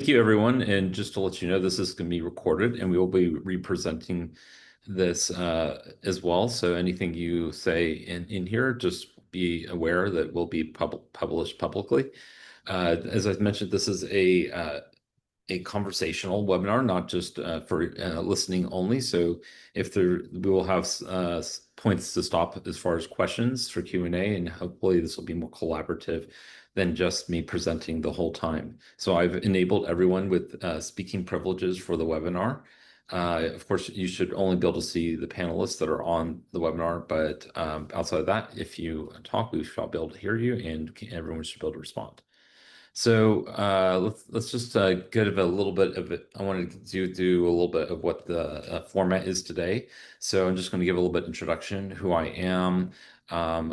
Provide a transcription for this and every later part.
Thank you, everyone. And just to let you know, this is going to be recorded and we will be representing this as well. So anything you say in here, just be aware that will be published publicly. As I mentioned, this is a conversational webinar, not just for listening only. So if we will have points to stop as far as questions for Q&A, and hopefully this will be more collaborative than just me presenting the whole time. So I've enabled everyone with speaking privileges for the webinar. Of course, you should only be able to see the panelists that are on the webinar, but outside of that, if you talk, we shall be able to hear you and everyone should be able to respond. So let's just give a little bit of it. I wanted to do a little bit of what the format is today. So I'm just going to give a little bit of introduction, who I am,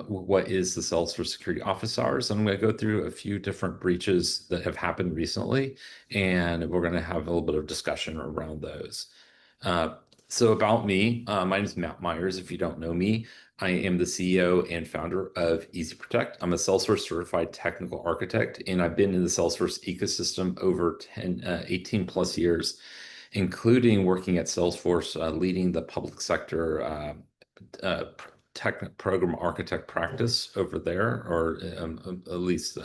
what is the Salesforce Security Office Hours. I'm going to go through a few different breaches that have happened recently, and we're going to have a little bit of discussion around those. So about me, my name is Matt Myers. If you don't know me, I am the CEO and founder of EzProtect. I'm a Salesforce Certified Technical Architect, and I've been in the Salesforce ecosystem over 18 plus years, including working at Salesforce, leading the public sector program architect practice over there, or at least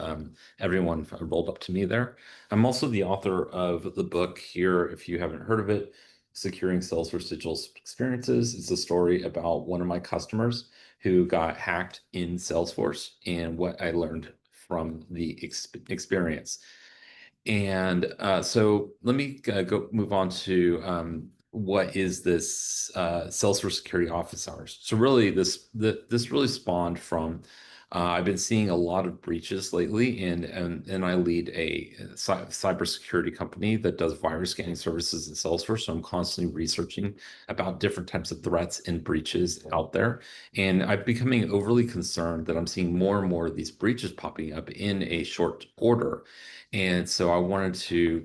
everyone rolled up to me there. I'm also the author of the book here, if you haven't heard of it, Securing Salesforce Digital Experiences. It's a story about one of my customers who got hacked in Salesforce and what I learned from the experience. And so let me go move on to what is this Salesforce Security Office Hours. So really, this really spawned from I've been seeing a lot of breaches lately, and I lead a cybersecurity company that does virus scanning services in Salesforce. So I'm constantly researching about different types of threats and breaches out there, and I'm becoming overly concerned that I'm seeing more and more of these breaches popping up in a short order. And so I wanted to,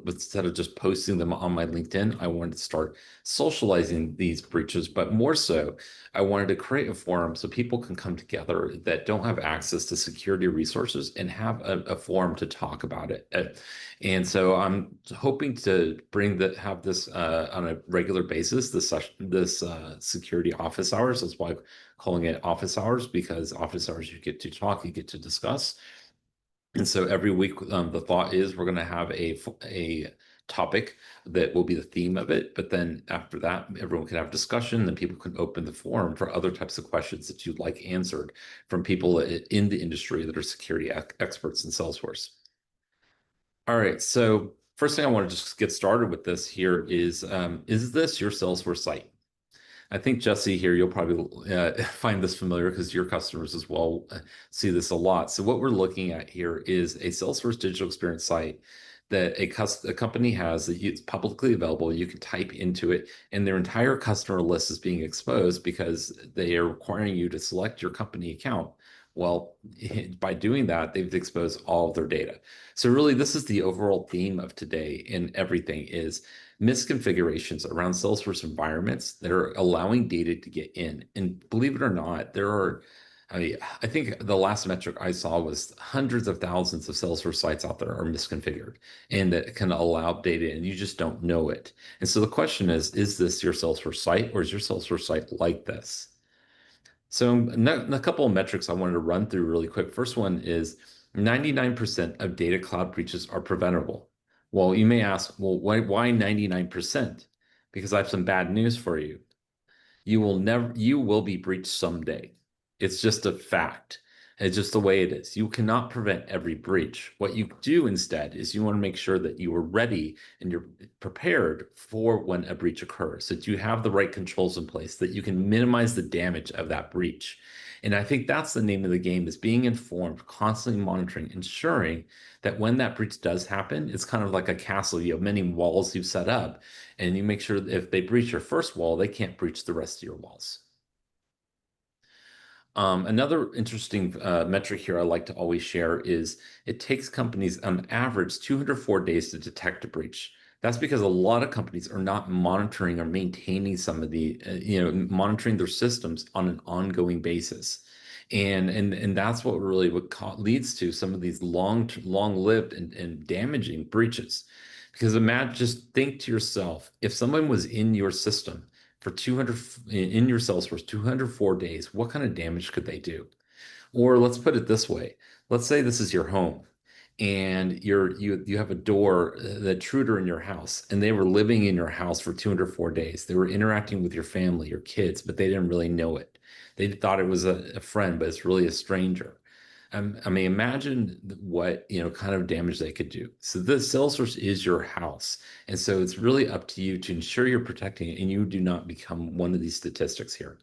instead of just posting them on my LinkedIn, I wanted to start socializing these breaches, but more so, I wanted to create a forum so people can come together that don't have access to security resources and have a forum to talk about it. And so I'm hoping to have this on a regular basis, this security office hours. That's why I'm calling it office hours, because office hours, you get to talk, you get to discuss. And so every week, the thought is we're going to have a topic that will be the theme of it. But then after that, everyone can have discussion, then people can open the forum for other types of questions that you'd like answered from people in the industry that are security experts in Salesforce. All right, so first thing I want to just get started with this here is this your Salesforce site? I think Jesse here, you'll probably find this familiar because your customers as well see this a lot. So what we're looking at here is a Salesforce digital experience site that a company has that it's publicly available. You can type into it, and their entire customer list is being exposed because they are requiring you to select your company account. Well, by doing that, they've exposed all of their data. So really, this is the overall theme of today in everything is misconfigurations around Salesforce environments that are allowing data to get in. And believe it or not, I think the last metric I saw was hundreds of thousands of Salesforce sites out there are misconfigured and that can allow data and you just don't know it. And so the question is this your Salesforce site or is your Salesforce site like this? So a couple of metrics I wanted to run through really quick. First one is 99% of data cloud breaches are preventable. Well, you may ask, well, why 99%? Because I have some bad news for you. You will be breached someday. It's just a fact. It's just the way it is. You cannot prevent every breach. What you do instead is you want to make sure that you are ready and you're prepared for when a breach occurs, that you have the right controls in place, that you can minimize the damage of that breach. And I think that's the name of the game, is being informed, constantly monitoring, ensuring that when that breach does happen, it's kind of like a castle. You have many walls you've set up, and you make sure that if they breach your first wall, they can't breach the rest of your walls. Another interesting metric here I like to always share is it takes companies on average 204 days to detect a breach. That's because a lot of companies are not monitoring or maintaining some of the, monitoring their systems on an ongoing basis. And that's what really leads to some of these long-lived and damaging breaches. Because imagine, just think to yourself, if someone was in your system for 200 in your Salesforce 204 days, what kind of damage could they do? Or let's put it this way. Let's say this is your home and you have a door, the intruder in your house, and they were living in your house for 204 days. They were interacting with your family, your kids, but they didn't really know it. They thought it was a friend, but it's really a stranger. I mean, imagine what, kind of damage they could do. So this Salesforce is your house. And so it's really up to you to ensure you're protecting it and you do not become one of these statistics here.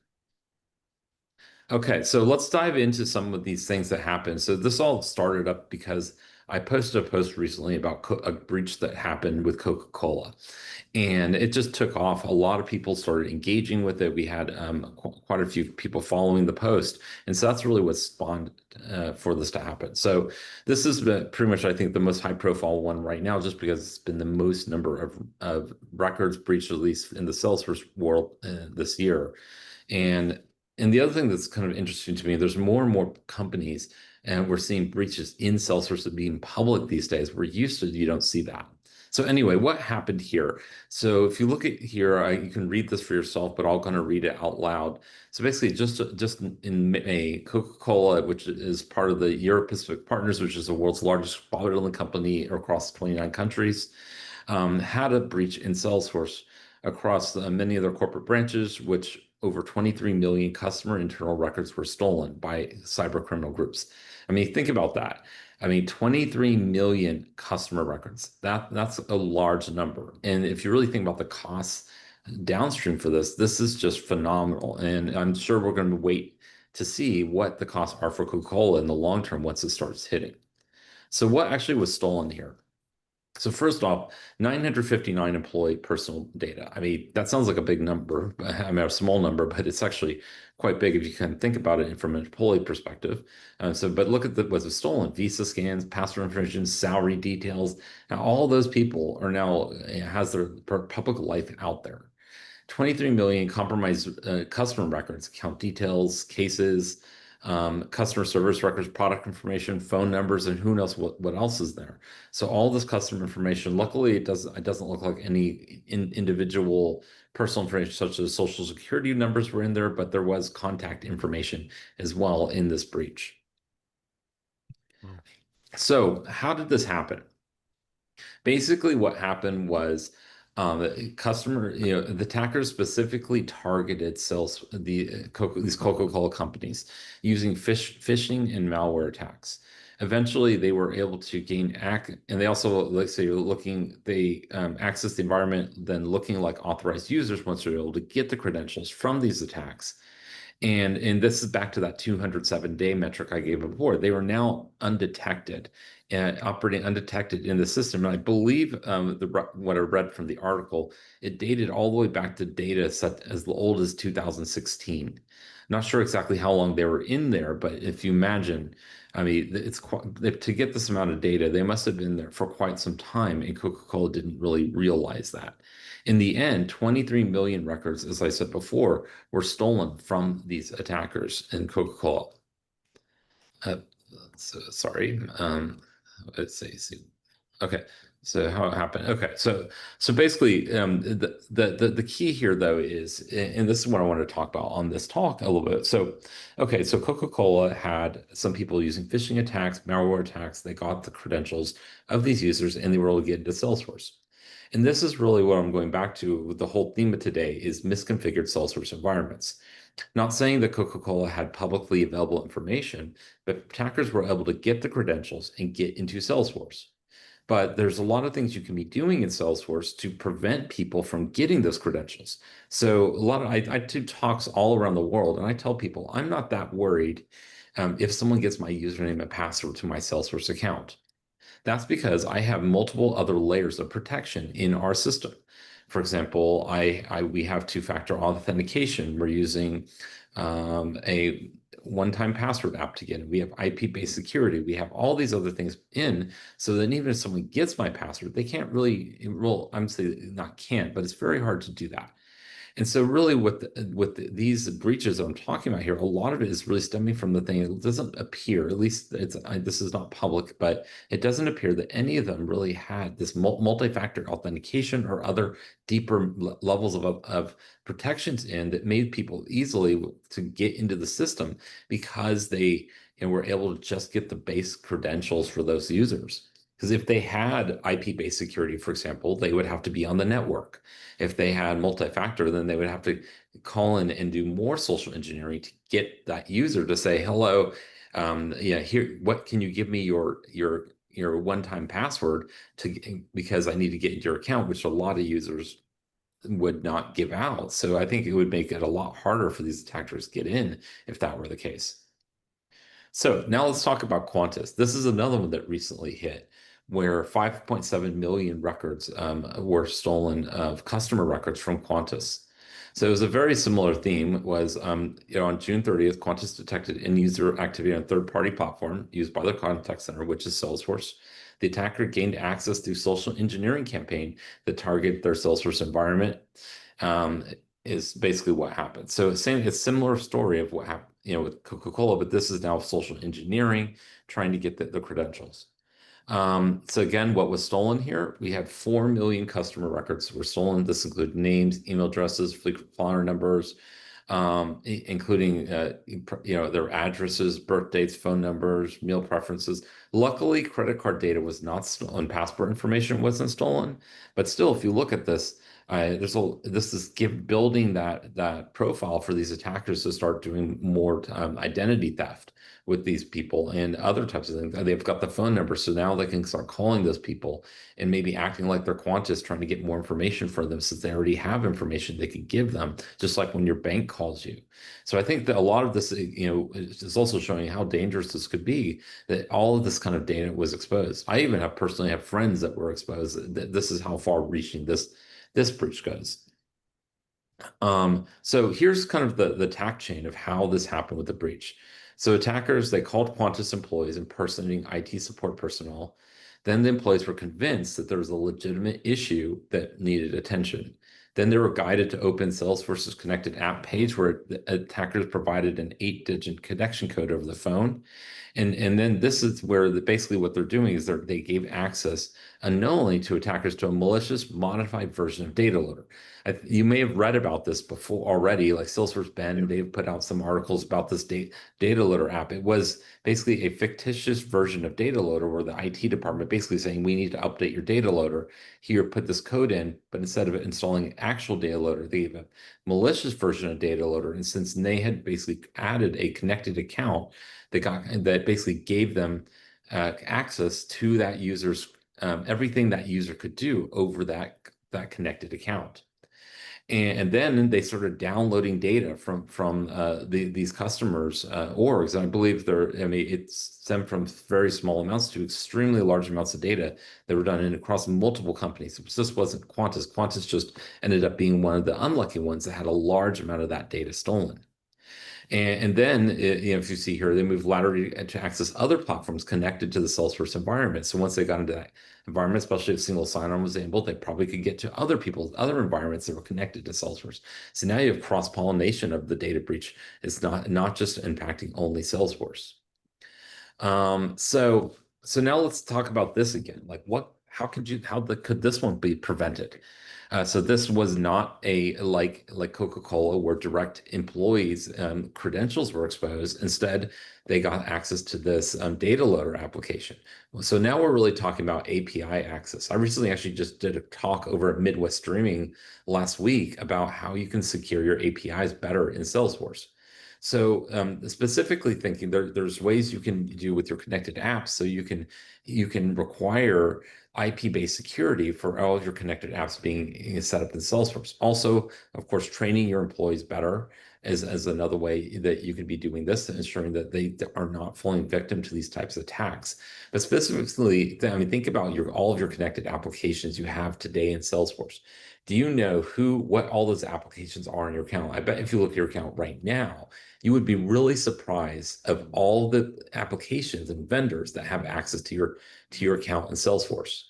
Okay, so let's dive into some of these things that happened. So this all started up because I posted a post recently about a breach that happened with Coca-Cola, and it just took off. A lot of people started engaging with it. We had quite a few people following the post, and so that's really what spawned for this to happen. So this is pretty much, I think, the most high-profile one right now, just because it's been the most number of records breached, at least in the Salesforce world this year. And and the other thing that's kind of interesting to me, there's more and more companies, and we're seeing breaches in Salesforce that being public these days. We're used to, you don't see that. So anyway, what happened here? So if you look at here, you can read this for yourself, but I'm going to read it out loud. So basically, just in May, Coca-Cola, which is part of the Europe Pacific Partners, which is the world's largest bottling company across 29 countries, had a breach in Salesforce across many of their corporate branches, which over 23 million customer internal records were stolen by cyber criminal groups. I mean, think about that. I mean, 23 million customer records. That's a large number. And if you really think about the costs downstream for this is just phenomenal. And I'm sure we're going to wait to see what the costs are for Coca-Cola in the long term once it starts hitting. So what actually was stolen here? So first off, 959 employee personal data. I mean, that sounds like a big number. I mean, a small number, but it's actually quite big if you can think about it from an employee perspective. But look at what was stolen: Visa scans, passport information, salary details. Now, all those people are now has their public life out there. 23 million compromised customer records, account details, cases, customer service records, product information, phone numbers, and who knows what else is there. So all this customer information, luckily it doesn't look like any individual personal information such as social security numbers were in there, but there was contact information as well in this breach. So how did this happen? Basically, what happened was the attackers specifically targeted these Coca-Cola companies using phishing and malware attacks. Eventually, they were able to gain and they also, like say, they access the environment, then looking like authorized users once they're able to get the credentials from these attacks. And this is back to that 207-day metric I gave before. They were now undetected and operating undetected in the system. And I believe what I read from the article, it dated all the way back to data set as old as 2016. Not sure exactly how long they were in there, but if you imagine, I mean, to get this amount of data, they must have been there for quite some time, and Coca-Cola didn't really realize that. In the end, 23 million records, as I said before, were stolen from these attackers in Coca-Cola. Uh, sorry. Let's see. Okay. So how it happened? Okay. So basically, the key here though is, and this is what I want to talk about on this talk a little bit. So, okay. So Coca-Cola had some people using phishing attacks, malware attacks. They got the credentials of these users, and they were able to get into Salesforce. And this is really what I'm going back to with the whole theme of today is misconfigured Salesforce environments. Not saying that Coca-Cola had publicly available information, but attackers were able to get the credentials and get into Salesforce. But there's a lot of things you can be doing in Salesforce to prevent people from getting those credentials. So I do talks all around the world, and I tell people I'm not that worried if someone gets my username and password to my Salesforce account. That's because I have multiple other layers of protection in our system. For example, we have two-factor authentication. We're using a one-time password app to get in. We have IP-based security. We have all these other things in, so that even if someone gets my password, they can't really, well, I'm saying not can't, but it's very hard to do that. And so really these breaches that I'm talking about here, a lot of it is really stemming from the thing. It doesn't appear, at least this is not public, but it doesn't appear that any of them really had this multi-factor authentication or other deeper levels of protections in that made people easily to get into the system because they were able to just get the base credentials for those users. Because if they had IP-based security, for example, they would have to be on the network. If they had multi-factor, then they would have to call in and do more social engineering to get that user to say, hello, yeah, here, what can you give me your one-time password to because I need to get into your account, which a lot of users would not give out. So I think it would make it a lot harder for these attackers to get in if that were the case. So now let's talk about Qantas. This is another one that recently hit, where 5.7 million records were stolen of customer records from Qantas. So it was a very similar theme. Was on June 30th, Qantas detected end user activity on a third-party platform used by their contact center, which is Salesforce. The attacker gained access through social engineering campaign that targeted their Salesforce environment. Um, is basically what happened. So it's similar story of what happened, with Coca-Cola, but this is now social engineering, trying to get the credentials. So again, what was stolen here? We had 4 million customer records were stolen. This included names, email addresses, frequent flyer numbers, including their addresses, birth dates, phone numbers, meal preferences. Luckily, credit card data was not stolen. Passport information wasn't stolen. But still, if you look at this, this is building that profile for these attackers to start doing more identity theft with these people and other types of things. They've got the phone number, so now they can start calling those people and maybe acting like they're Qantas, trying to get more information for them since they already have information they could give them, just like when your bank calls you. So I think that a lot of this, is also showing how dangerous this could be, that all of this kind of data was exposed. I even personally have friends that were exposed. That this is how far reaching this breach goes. So here's kind of the attack chain of how this happened with the breach. So attackers, they called Qantas employees impersonating IT support personnel. Then the employees were convinced that there was a legitimate issue that needed attention. Then they were guided to open Salesforce's connected app page where the attackers provided an 8-digit connection code over the phone. And then this is where basically what they're doing is they gave access unknowingly to attackers to a malicious modified version of data loader. You may have read about this before already, like Salesforce Bend, they've put out some articles about this data loader app. It was basically a fictitious version of data loader where the IT department basically saying, we need to update your data loader. Here, put this code in, but instead of installing actual data loader, they gave a malicious version of data loader. And since they had basically added a connected account that basically gave them access to that user's everything that user could do over that connected account. And then they started downloading data from these customers' orgs. And I believe it's stemmed from very small amounts to extremely large amounts of data that were done across multiple companies. This wasn't Qantas. Qantas just ended up being one of the unlucky ones that had a large amount of that data stolen. And then, if you see here, they moved laterally to access other platforms connected to the Salesforce environment. So once they got into that environment, especially if single sign-on was enabled, they probably could get to other people's other environments that were connected to Salesforce. So now you have cross-pollination of the data breach. It's not just impacting only Salesforce. So now let's talk about this again. Like could this one be prevented? So this was not like Coca-Cola where direct employees credentials were exposed. Instead, they got access to this data loader application. So now we're really talking about API access. I recently actually just did a talk over at Midwest Streaming last week about how you can secure your APIs better in Salesforce. So specifically thinking there's ways you can do with your connected apps so you can require IP-based security for all of your connected apps being set up in Salesforce. Also, of course, training your employees better as another way that you could be doing this, ensuring that they are not falling victim to these types of attacks. But specifically, I mean, think about all of your connected applications you have today in Salesforce. Do you know what all those applications are in your account? I bet if you look at your account right now, you would be really surprised of all the applications and vendors that have access to your account in Salesforce.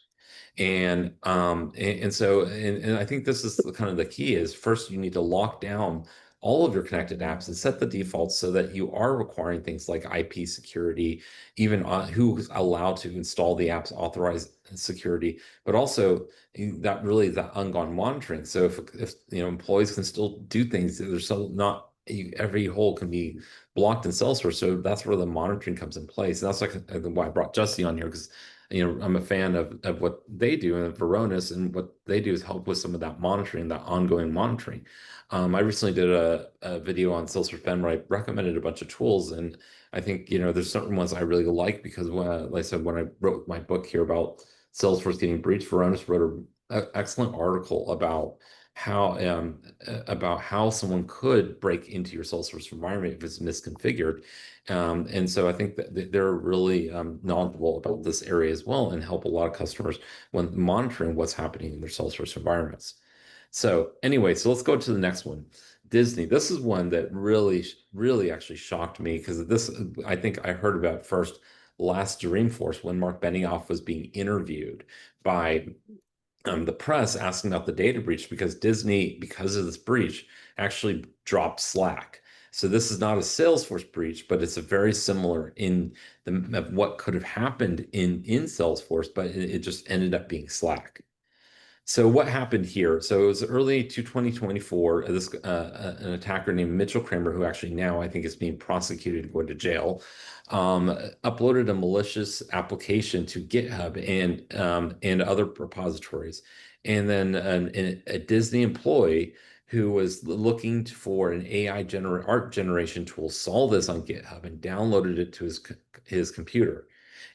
And I think this is kind of the key is first you need to lock down all of your connected apps and set the defaults so that you are requiring things like IP security, even who's allowed to install the apps, authorized security, but also that really that ongoing monitoring. So if employees can still do things, there's still not every hole can be blocked in Salesforce. So that's where the monitoring comes in place. And that's like why I brought Jesse on here because I'm a fan of what they do and Varonis, and what they do is help with some of that monitoring, that ongoing monitoring. I recently did a video on Salesforce Ben where I recommended a bunch of tools, and I think there's certain ones I really like because like I said, when I wrote my book here about Salesforce getting breached, Varonis wrote an excellent article about how someone could break into your Salesforce environment if it's misconfigured. And so I think that they're really knowledgeable about this area as well and help a lot of customers when monitoring what's happening in their Salesforce environments. So anyway, so let's go to the next one. Disney. This is one that really, really actually shocked me because this, I think I heard about first last Dreamforce when Mark Benioff was being interviewed by the press asking about the data breach because Disney, because of this breach, actually dropped Slack. So this is not a Salesforce breach, but it's a very similar in of what could have happened in Salesforce, but it just ended up being Slack. So what happened here? So it was early to 2024. An attacker named Mitchell Kramer, who actually now I think is being prosecuted and going to jail, uploaded a malicious application to GitHub and other repositories, and then a Disney employee who was looking for an art generation tool saw this on GitHub and downloaded it to his computer.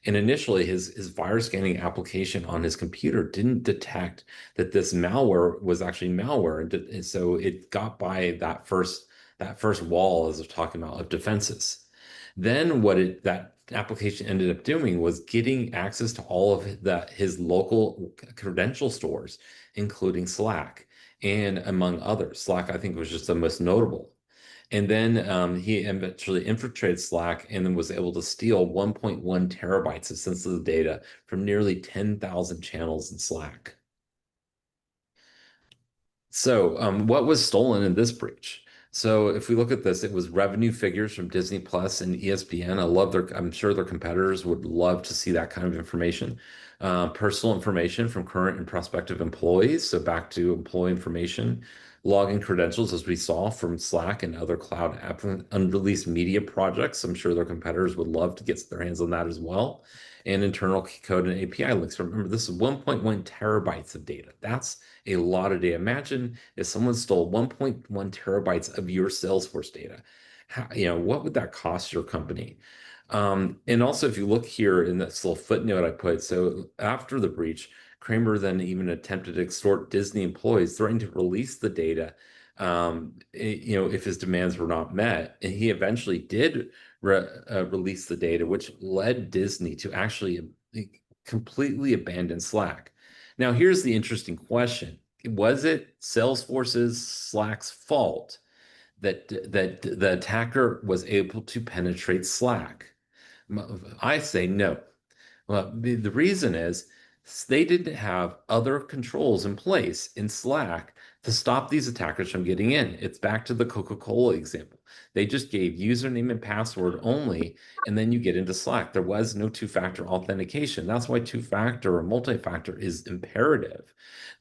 And initially, his virus scanning application on his computer didn't detect that this malware was actually malware, and so it got by that first wall, as I was talking about, of defenses. Then that application ended up doing was getting access to all of his local credential stores, including Slack and among others. Slack, I think, was just the most notable. And then he eventually infiltrated Slack and then was able to steal 1.1 terabytes of sensitive data from nearly 10,000 channels in Slack. So, what was stolen in this breach? So, if we look at this, it was revenue figures from Disney Plus and ESPN. I'm sure their competitors would love to see that kind of information. Personal information from current and prospective employees. So, back to employee information, login credentials, as we saw from Slack and other cloud app unreleased media projects. I'm sure their competitors would love to get their hands on that as well. And internal code and API links. Remember, this is 1.1 terabytes of data. That's a lot of data. Imagine if someone stole 1.1 terabytes of your Salesforce data. What would that cost your company? And also, if you look here in this little footnote I put, so after the breach, Kramer then even attempted to extort Disney employees, threatening to release the data, if his demands were not met. And he eventually did release the data, which led Disney to actually completely abandon Slack. Now, here's the interesting question. Was it Salesforce's Slack's fault that the attacker was able to penetrate Slack? I say no. Well, the reason is they didn't have other controls in place in Slack to stop these attackers from getting in. It's back to the Coca-Cola example. They just gave username and password only, and then you get into Slack. There was no two-factor authentication. That's why two-factor or multi-factor is imperative,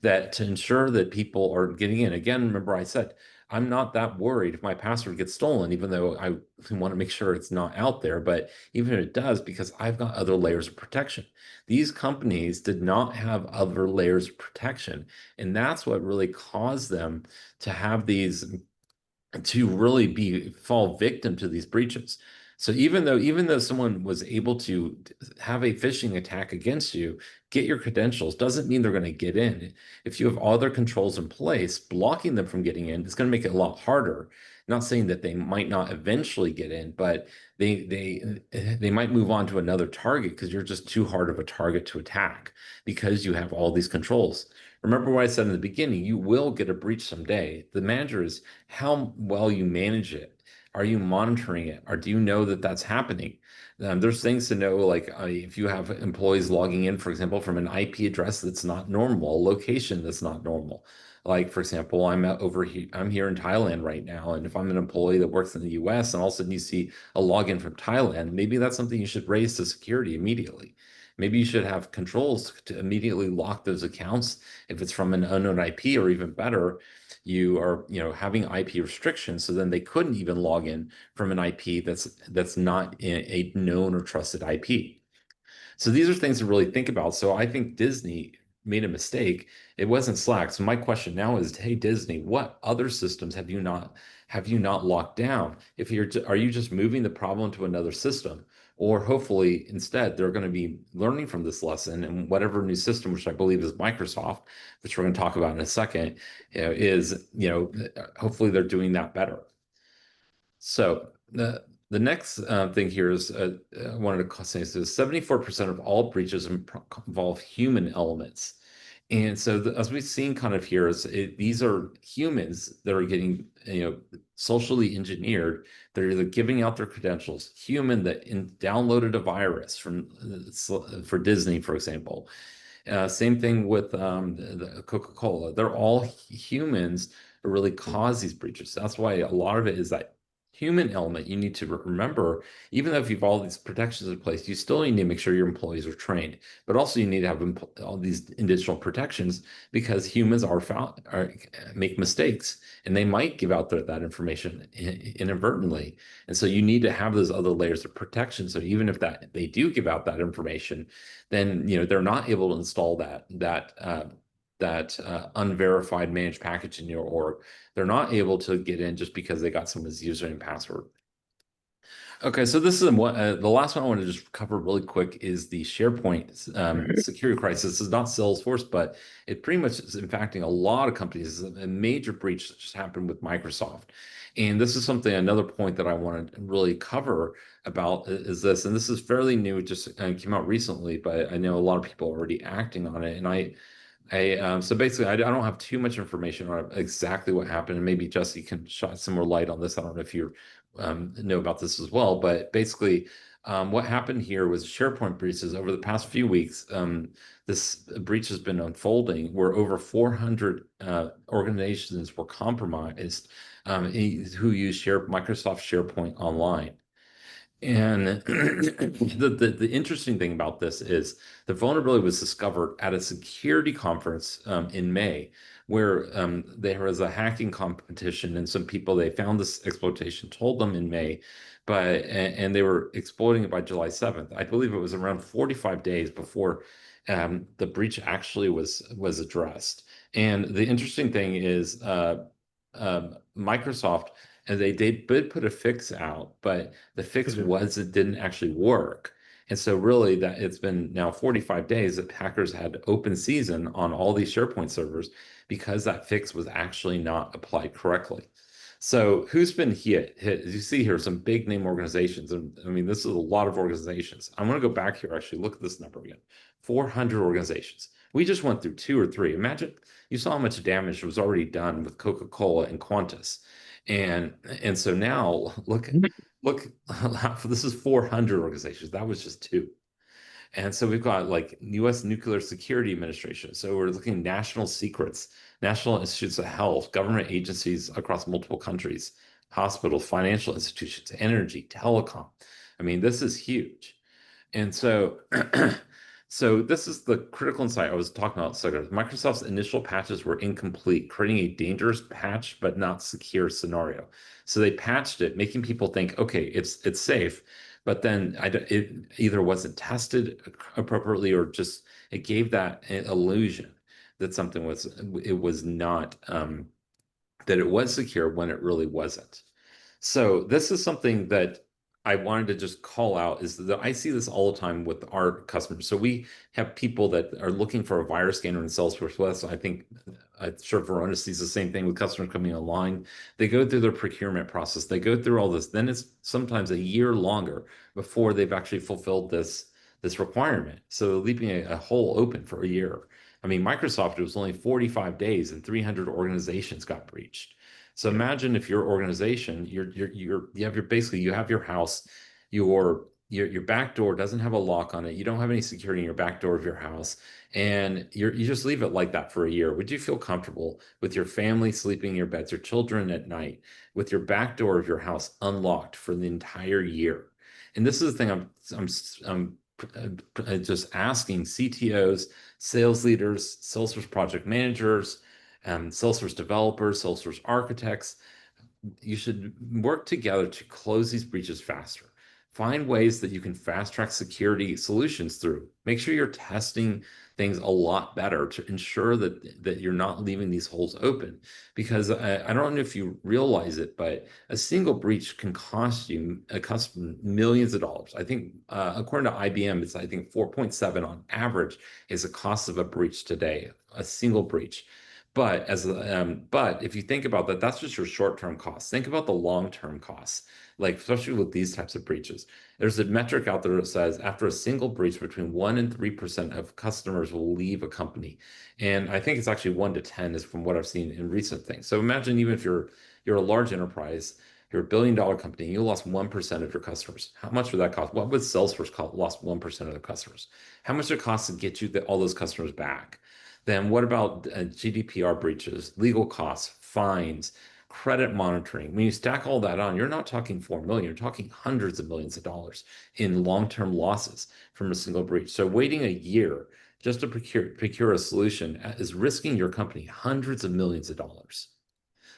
that to ensure that people are getting in. Again, remember I said, I'm not that worried if my password gets stolen, even though I want to make sure it's not out there. But even if it does, because I've got other layers of protection. These companies did not have other layers of protection. And that's what really caused them to have to really fall victim to these breaches. So even though someone was able to have a phishing attack against you, get your credentials doesn't mean they're going to get in. If you have other controls in place, blocking them from getting in is going to make it a lot harder. Not saying that they might not eventually get in, but they might move on to another target because you're just too hard of a target to attack because you have all these controls. Remember what I said in the beginning, you will get a breach someday. The matter is how well you manage it, Are you monitoring it? Or do you know that that's happening? There's things to know, like if you have employees logging in, for example, from an IP address that's not normal, a location that's not normal. Like, for example, I'm here in Thailand right now, and if I'm an employee that works in the US and all of a sudden you see a login from Thailand, maybe that's something you should raise to security immediately. Maybe you should have controls to immediately lock those accounts if it's from an unknown IP, or even better, you are, having IP restrictions, so then they couldn't even log in from an IP that's not a known or trusted IP. So these are things to really think about. So I think Disney made a mistake. It wasn't Slack. So my question now is, hey Disney, what other systems have you not locked down? If are you just moving the problem to another system? Or hopefully instead they're going to be learning from this lesson, and whatever new system, which I believe is Microsoft, which we're going to talk about in a second, hopefully they're doing that better. So the next thing here is I wanted to say is 74% of all breaches involve human elements. And so as we've seen kind of here is these are humans that are getting, socially engineered. They're either giving out their credentials, human that downloaded a virus for Disney, for example. Same thing with the Coca-Cola. They're all humans that really cause these breaches. That's why a lot of it is that human element. You need to remember, even though if you've all these protections in place, you still need to make sure your employees are trained. But also you need to have all these additional protections, because humans make mistakes, and they might give out that information inadvertently. And so you need to have those other layers of protection. So even if they do give out that information, then they're not able to install that unverified managed package in your org. They're not able to get in just because they got someone's username and password. Okay, so this is the last one I want to just cover really quick is the SharePoint security crisis. This is not Salesforce, but it pretty much is impacting a lot of companies. This is a major breach that just happened with Microsoft. And this is another point that I want to really cover about is this, and this is fairly new, it just came out recently, but I know a lot of people are already acting on it. And so basically, I don't have too much information on exactly what happened, and maybe Jesse can shed some more light on this. I don't know if you know about this as well, but basically, what happened here was SharePoint breaches over the past few weeks. This breach has been unfolding where over 400 organizations were compromised who use Microsoft SharePoint Online. And the interesting thing about this is the vulnerability was discovered at a security conference in May, where there was a hacking competition, and some people, they found this exploitation, told them in May, and they were exploiting it by July 7th. I believe it was around 45 days before the breach actually was addressed. And the interesting thing is Microsoft, and they did put a fix out, but the fix was it didn't actually work. And so really that it's been now 45 days that hackers had open season on all these SharePoint servers because that fix was actually not applied correctly. So who's been hit? As you see here, some big name organizations. And I mean, this is a lot of organizations. I want to go back here, actually, look at this number again. 400 organizations. We just went through two or three. Imagine you saw how much damage was already done with Coca-Cola and Qantas. And so now look, this is 400 organizations. That was just two. And so we've got like US Nuclear Security Administration. So we're looking at national secrets, national institutes of health, government agencies across multiple countries, hospitals, financial institutions, energy, telecom. I mean, this is huge. And so so this is the critical insight I was talking about. So Microsoft's initial patches were incomplete, creating a dangerous patch but not secure scenario. So they patched it, making people think, okay, it's safe, but then it either wasn't tested appropriately, or just it gave that illusion that something was not that it was secure when it really wasn't. So this is something that I wanted to just call out, is that I see this all the time with our customers. So we have people that are looking for a virus scanner in Salesforce West. I think I'm sure Verona sees the same thing with customers coming online. They go through their procurement process. They go through all this. Then it's sometimes a year longer before they've actually fulfilled this requirement. So leaving a hole open for a year. I mean, Microsoft, it was only 45 days and 300 organizations got breached. So imagine if your organization, you have your basically you have your house, your back door doesn't have a lock on it. You don't have any security in your back door of your house, and you just leave it like that for a year. Would you feel comfortable with your family sleeping in your beds, your children at night, with your back door of your house unlocked for the entire year? And this is the thing I'm just asking CTOs, sales leaders, Salesforce project managers, Salesforce developers, Salesforce architects. You should work together to close these breaches faster. Find ways that you can fast track security solutions through. Make sure you're testing things a lot better to ensure that you're not leaving these holes open. Because I don't know if you realize it, but a single breach can cost you a customer millions of dollars. I think according to IBM, it's I think 4.7 on average is the cost of a breach today, a single breach. But if you think about that, that's just your short-term costs. Think about the long-term costs, like especially with these types of breaches. There's a metric out there that says after a single breach, between 1% and 3% of customers will leave a company. And I think it's actually 1 to 10 is from what I've seen in recent things. So imagine even if you're a large enterprise, you're a billion-dollar company, and you lost 1% of your customers. How much would that cost? What would Salesforce cost lost 1% of the customers? How much would it cost to get you all those customers back? Then what about GDPR breaches, legal costs, fines, credit monitoring? When you stack all that on, you're not talking 4 million, you're talking hundreds of millions of dollars in long-term losses from a single breach. So waiting a year just to procure a solution is risking your company hundreds of millions of dollars.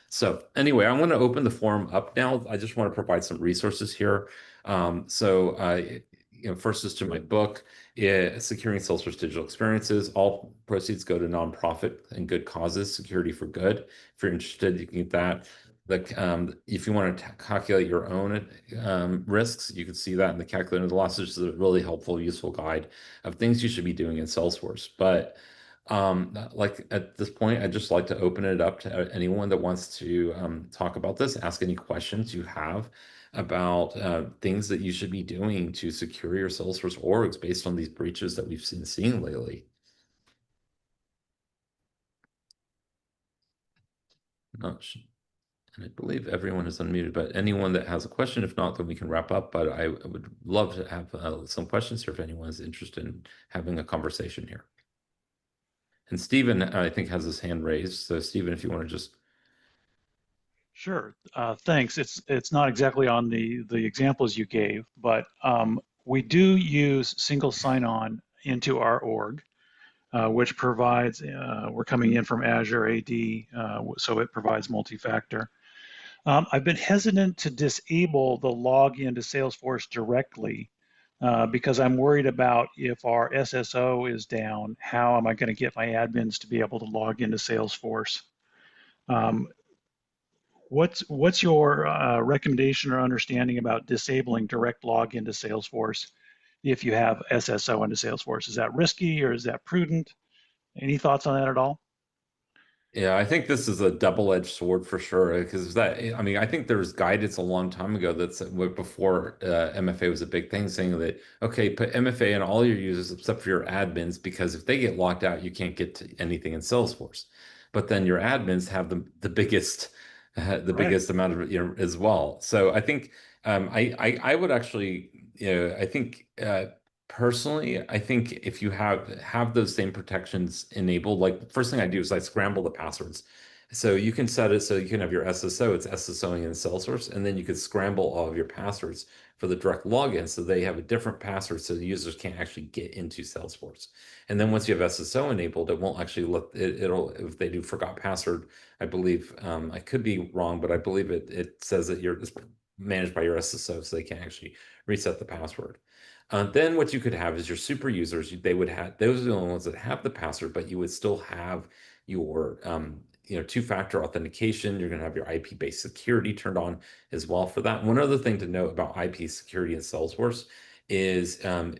So anyway, I want to open the forum up now. I just want to provide some resources here. First is to my book, Securing Salesforce Digital Experiences. All proceeds go to nonprofit and good causes, Security for Good. If you're interested, you can get that. If you want to calculate your own risks, you can see that in the calculator of the losses. This is a really helpful, useful guide of things you should be doing in Salesforce. But like at this point, I'd just like to open it up to anyone that wants to talk about this, ask any questions you have about things that you should be doing to secure your Salesforce orgs based on these breaches that we've been seeing lately. Not sh- and I believe everyone is unmuted, but anyone that has a question, if not, then we can wrap up. But I would love to have some questions here if anyone is interested in having a conversation here. And Stephen, I think, has his hand raised. So Stephen, if you want to just Sure. Thanks. It's not exactly on the examples you gave, but we do use single sign-on into our org, which provides. We're coming in from Azure AD, so it provides multi-factor. I've been hesitant to disable the login to Salesforce directly because I'm worried about if our SSO is down, how am I going to get my admins to be able to log into Salesforce? Um, what's your recommendation or understanding about disabling direct login to Salesforce if you have SSO into Salesforce? Is that risky or is that prudent? Any thoughts on that at all? Yeah, I think this is a double-edged sword for sure. Because I mean, I think there was guidance a long time ago that's before MFA was a big thing, saying that okay, put MFA in all your users except for your admins, because if they get locked out, you can't get to anything in Salesforce. But then your admins have the biggest the Right. biggest amount of as well. So I think I would actually I think personally, I think if you have those same protections enabled, like first thing I do is I scramble the passwords. So you can set it so you can have your SSO, it's SSOing in Salesforce, and then you could scramble all of your passwords for the direct login so they have a different password so the users can't actually get into Salesforce. And then once you have SSO enabled, it won't actually let it'll if they do forgot password, I believe I could be wrong, but I believe it says that it's managed by your SSO so they can't actually reset the password. Then what you could have is your super users. They would have those are the only ones that have the password, but you would still have your two-factor authentication. You're going to have your IP-based security turned on as well for that. One other thing to note about IP security in Salesforce is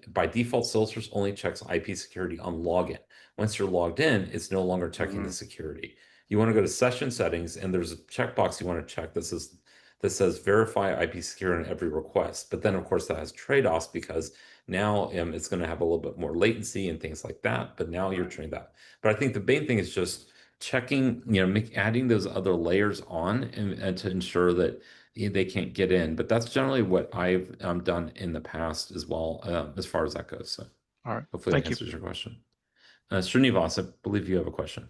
by default, Salesforce only checks IP security on login. Once you're logged in, it's no longer checking the security. You want to go to session settings, and there's a checkbox you want to check. That says verify IP security on every request. But then, of course, that has trade-offs because now it's going to have a little bit more latency and things like that. But now you're Right. turning that. But I think the main thing is just checking, adding those other layers on and to ensure that they can't get in. But that's generally what I've done in the past as well, as far as that goes. So All right. hopefully that Thank you. answers your question. Srinivas, I believe you have a question.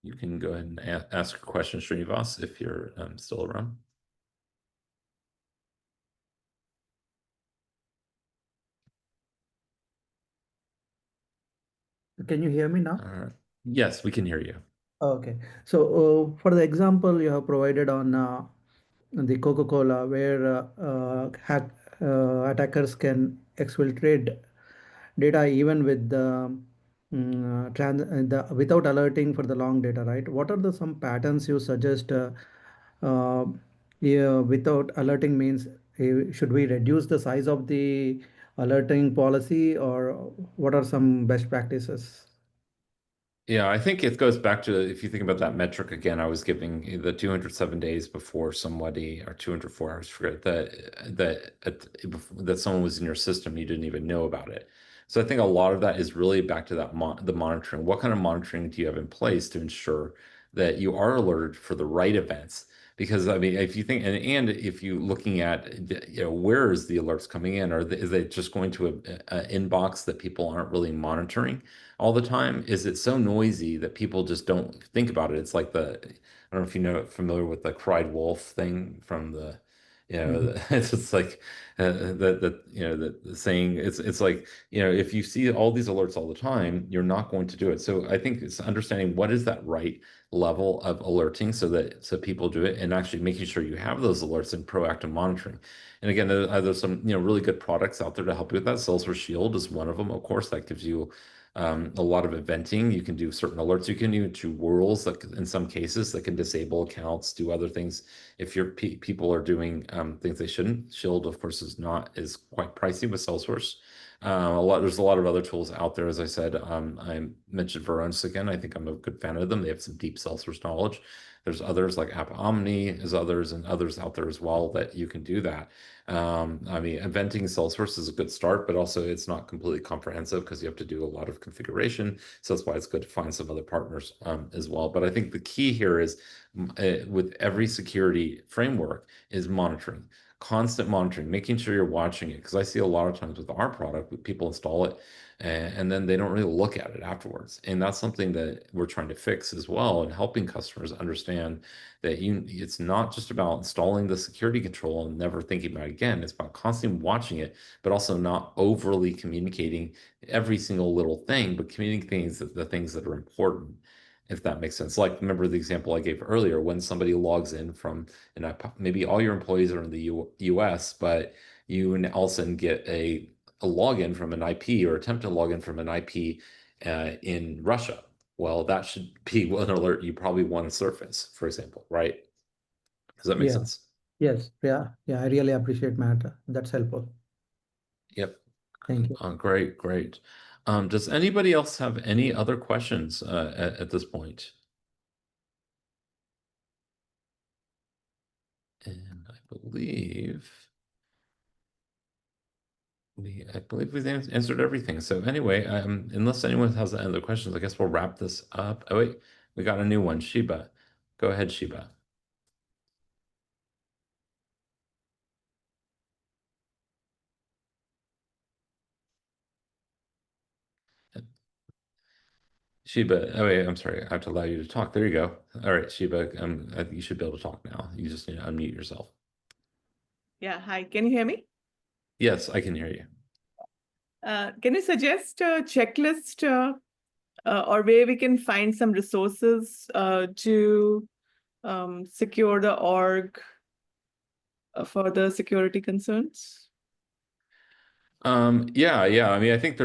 You can go ahead and ask your question, Srinivas, if you're still around. Can you hear me now? Yes, we can hear you. Okay. So for the example you have provided on the Coca-Cola, where attackers can exfiltrate data even with without alerting for the long data, right? What are the some patterns you suggest? Uh, yeah, without alerting means should we reduce the size of the alerting policy, or what are some best practices? Yeah, I think it goes back to if you think about that metric again, I was giving the 207 days before somebody, or 204 hours, forget that someone was in your system, you didn't even know about it. So I think a lot of that is really back to that the monitoring. What kind of monitoring do you have in place to ensure that you are alerted for the right events? Because I mean, if you think, and if you looking at, where is the alerts coming in, or is it just going to a inbox that people aren't really monitoring all the time? Is it so noisy that people just don't think about it? It's like I don't know if you know, familiar with the cried wolf thing from the, Mhm. it's just like the saying. It's like, if you see all these alerts all the time, you're not going to do it. So I think it's understanding what is that right level of alerting so people do it, and actually making sure you have those alerts and proactive monitoring. And again, there's some really good products out there to help you with that. Salesforce Shield is one of them, of course, that gives you a lot of eventing. You can do certain alerts. You can even do rules that in some cases that can disable accounts, do other things if your people are doing things they shouldn't. Shield, of course, is quite pricey with Salesforce. There's a lot of other tools out there. As I said, I mentioned Varonis again. I think I'm a good fan of them. They have some deep Salesforce knowledge. There's others like App Omni is others, and others out there as well that you can do that. I mean, inventing Salesforce is a good start, but also it's not completely comprehensive because you have to do a lot of configuration. So that's why it's good to find some other partners as well. But I think the key here is with every security framework is monitoring, constant monitoring, making sure you're watching it. Because I see a lot of times with our product, people install it and then they don't really look at it afterwards. And that's something that we're trying to fix as well, and helping customers understand that it's not just about installing the security control and never thinking about it again. It's about constantly watching it, but also not overly communicating every single little thing, but communicating the things that are important, if that makes sense. Like, remember the example I gave earlier, when somebody logs in from, and maybe all your employees are in the US, but you all of a sudden get a login from an IP, or attempt to log in from an IP in Russia. Well, that should be an alert you probably want to surface, for example, right? Does that make Yeah. sense? Yes. Yeah. Yeah. I really appreciate, Matt. That's helpful. Yep. Thank you. Great, great. Does anybody else have any other questions at this point? And I believe we've answered everything. So anyway, unless anyone has any other questions, I guess we'll wrap this up. Oh wait, we got a new one, Sheba. Go ahead, Sheba. Sheba, oh wait, I'm sorry. I have to allow you to talk. There you go. All right, Sheba, I think you should be able to talk now. You just need to unmute yourself. Yeah, hi. Can you hear me? Yes, I can hear you. Can you suggest a checklist or where we can find some resources to secure the org for the security concerns? Yeah. I mean, I think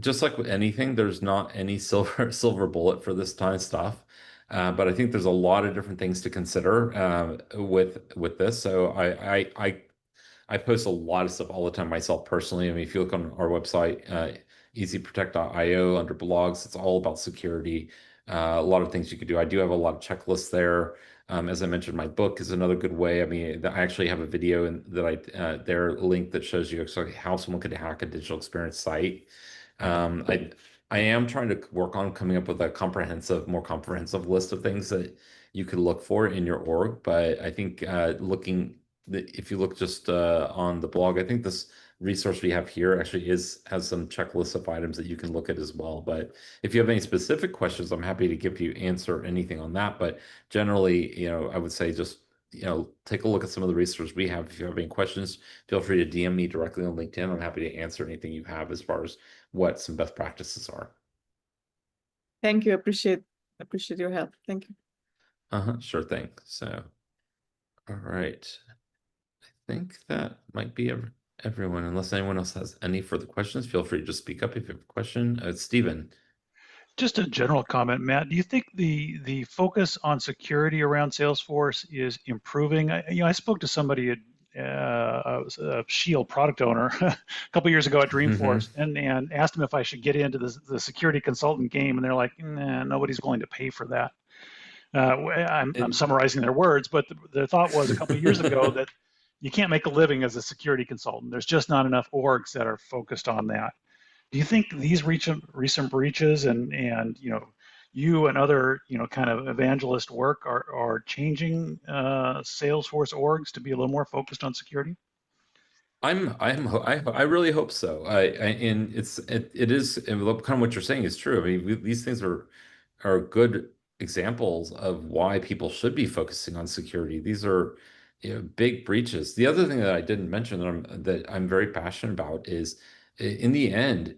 just like with anything, there's not any silver bullet for this kind of stuff. But I think there's a lot of different things to consider with this. So I post a lot of stuff all the time myself personally. I mean, if you look on our website, EzProtect.io under blogs, it's all about security. A lot of things you could do. I do have a lot of checklists there. As I mentioned, my book is another good way. I mean, I actually have a video that there a link that shows you actually how someone could hack a digital experience site. Um, I I am trying to work on coming up with a more comprehensive list of things that you could look for in your org. But I think if you look just on the blog, I think this resource we have here actually has some checklists of items that you can look at as well. But if you have any specific questions, I'm happy to give you answer anything on that. But generally, I would say just take a look at some of the resources we have. If you have any questions, feel free to DM me directly on LinkedIn. I'm happy to answer anything you have as far as what some best practices are. Thank you. Appreciate your help. Thank you. Sure thing. So, all right. I think that might be everyone. Unless anyone else has any further questions, feel free to just speak up if you have a question. Stephen. Just a general comment, Matt. Do you think the focus on security around Salesforce is improving? I spoke to somebody a Shield product owner a couple years ago at Dreamforce, and asked him if I should get into the security consultant game, and they're like, nah, nobody's willing to pay for that. I'm summarizing their words, but the thought was a couple of years ago that you can't make a living as a security consultant. There's just not enough orgs that are focused on that. Do you think these recent breaches and you and other kind of evangelist work are changing Salesforce orgs to be a little more focused on security? I really hope so. And it is, and kind of what you're saying is true. I mean, these things are good examples of why people should be focusing on security. These are, big breaches. The other thing that I didn't mention that I'm very passionate about is, in the end,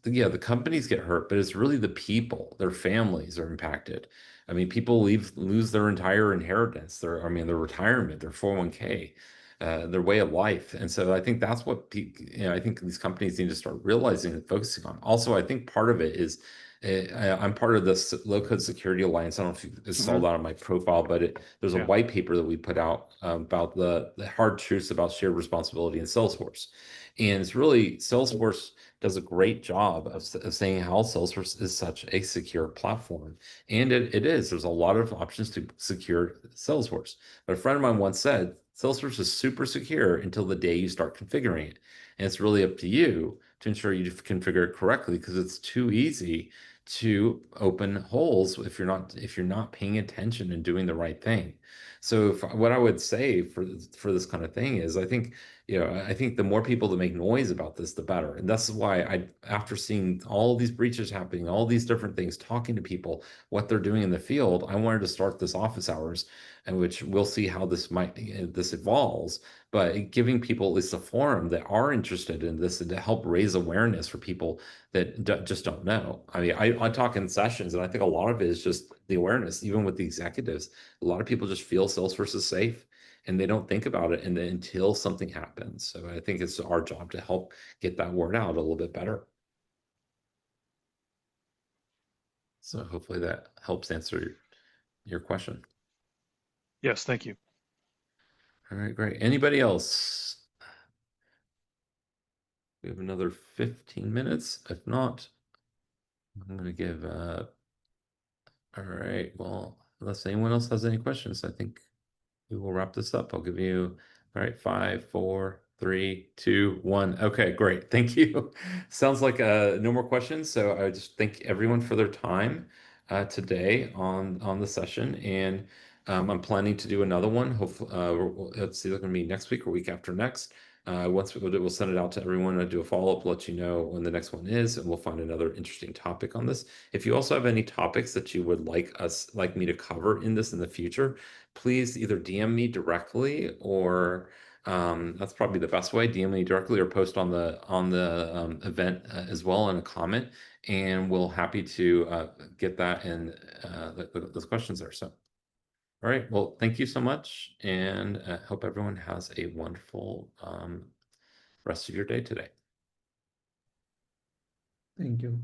the companies get hurt, but it's really the people, their families are impacted. I mean, people lose their entire inheritance, their retirement, their 401k, their way of life. And so I think that's what I think these companies need to start realizing and focusing on. Also, I think part of it is, I'm part of this Low Code Security Alliance. I don't know if you saw that on my profile, but there's a white paper that we put out about the hard truths about shared responsibility in Salesforce. And it's really, Salesforce does a great job of saying how Salesforce is such a secure platform. And it is. There's a lot of options to secure Salesforce. But a friend of mine once said, Salesforce is super secure until the day you start configuring it. And it's really up to you to ensure you configure it correctly, because it's too easy to open holes if you're not paying attention and doing the right thing. So what I would say for this kind of thing is, I think the more people that make noise about this, the better. And that's why after seeing all these breaches happening, all these different things, talking to people, what they're doing in the field, I wanted to start this office hours, in which we'll see how this evolves, but giving people at least a forum that are interested in this and to help raise awareness for people that just don't know. I mean, I talk in sessions, and I think a lot of it is just the awareness, even with the executives. A lot of people just feel Salesforce is safe, and they don't think about it until something happens. So I think it's our job to help get that word out a little bit better. So hopefully that helps answer your question. Yes, thank you. All right, great. Anybody else? We have another 15 minutes. If not, I'm going to give all right. Well, unless anyone else has any questions, I think we will wrap this up. I'll give you, all right, 5, 4, 3, 2, 1. Okay, great. Thank you. Sounds like no more questions. So I just thank everyone for their time today on the session. And I'm planning to do another one. Hopefully, let's see, it's going to be next week or week after next. Once we'll send it out to everyone and do a follow-up, let you know when the next one is, and we'll find another interesting topic on this. If you also have any topics that you would like me to cover in this in the future, please either DM me directly, or that's probably the best way. DM me directly or post on the event as well in a comment, and we'll happy to get that and those questions there. So, all right. Well, thank you so much, and hope everyone has a wonderful rest of your day today. Thank you.